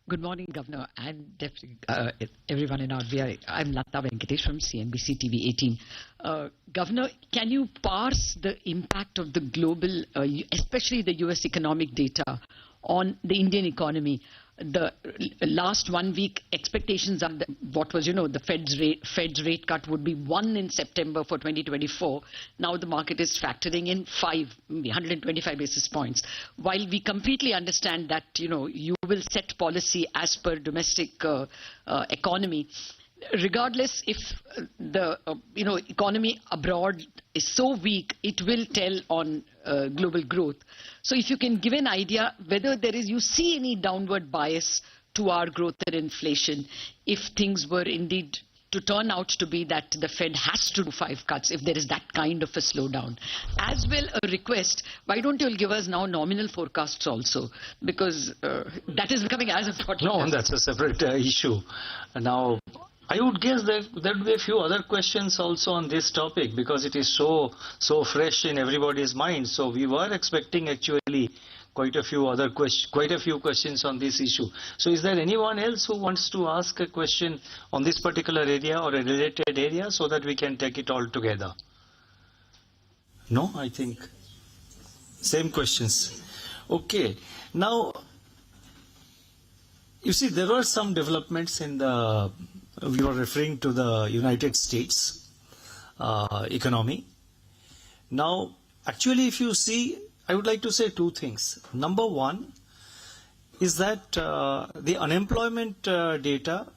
Good morning, Governor, and everyone in RBI. I'm Lata Venkatesh from CNBC-TV18. Governor, can you parse the impact of the global, especially the US economic data, on the Indian economy? The last 1 week expectations are what was, the Fed's rate cut would be 1 in September for 2024. Now the market is factoring in 125 basis points. While we completely understand that, you will set policy as per domestic economy, regardless if the economy abroad is so weak, it will tell on global growth. So if you can give an idea whether you see any downward bias to our growth and inflation if things were indeed to turn out to be that the Fed has to do 5 cuts, if there is that kind of a slowdown. As well, a request, why don't you give us now nominal forecasts also, because that is becoming as important. No, that's a separate issue. Now, I would guess that there would be a few other questions also on this topic, because it is so fresh in everybody's mind. So we were expecting actually quite a few questions on this issue. So is there anyone else who wants to ask a question on this particular area or a related area, so that we can take it all together? No, I think same questions. Okay. Now, you see, there were some developments in we were referring to the United States economy. Now, actually, if you see, I would like to say 2 things. Number one is that the unemployment data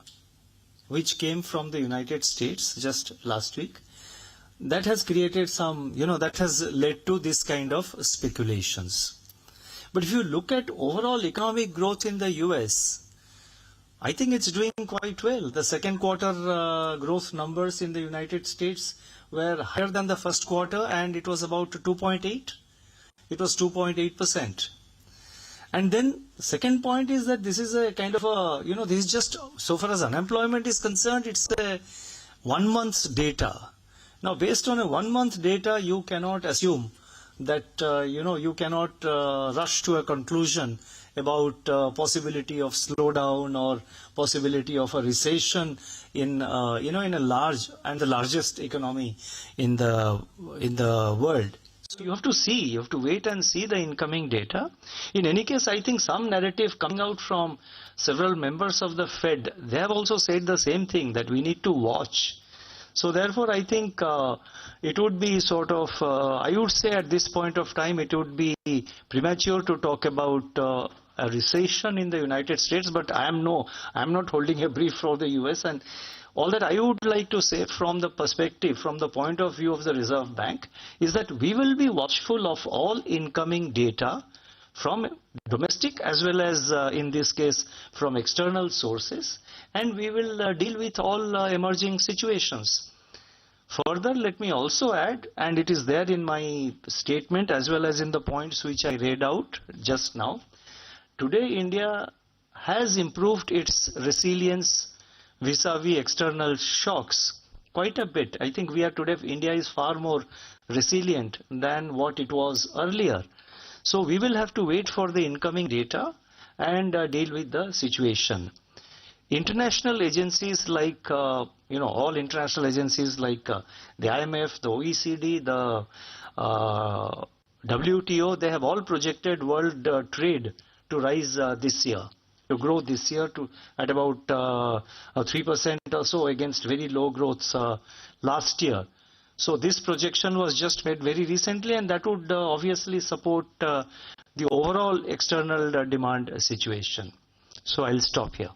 which came from the United States just last week, that has created some, that has led to this kind of speculations. But if you look at overall economic growth in the US, I think it's doing quite well. The second quarter growth numbers in the United States were higher than the first quarter, and it was about 2.8. It was 2.8%. And then second point is that this is a kind of a, this is just, so far as unemployment is concerned, it's a 1 month's data. Now, based on a 1 month data, you cannot assume that, you cannot rush to a conclusion about possibility of slowdown or possibility of a recession in in a large and the largest economy in the world. So you have to wait and see the incoming data. In any case, I think some narrative coming out from several members of the Fed, they have also said the same thing, that we need to watch. So therefore, I think it would be sort of, I would say at this point of time, it would be premature to talk about a recession in the United States, but I am not holding a brief for the US, and all that I would like to say from the perspective, from the point of view of the Reserve Bank, is that we will be watchful of all incoming data from domestic as well as in this case from external sources, and we will deal with all emerging situations. Further, let me also add, and it is there in my statement as well as in the points which I read out just now, today India has improved its resilience vis-a-vis external shocks quite a bit. I think India is far more resilient than what it was earlier. So we will have to wait for the incoming data and deal with the situation. International agencies like, all international agencies like the IMF, the OECD, the WTO, they have all projected world trade to rise this year, to grow this year at about 3% or so against very low growths last year. So this projection was just made very recently, and that would obviously support the overall external demand situation. So I'll stop here.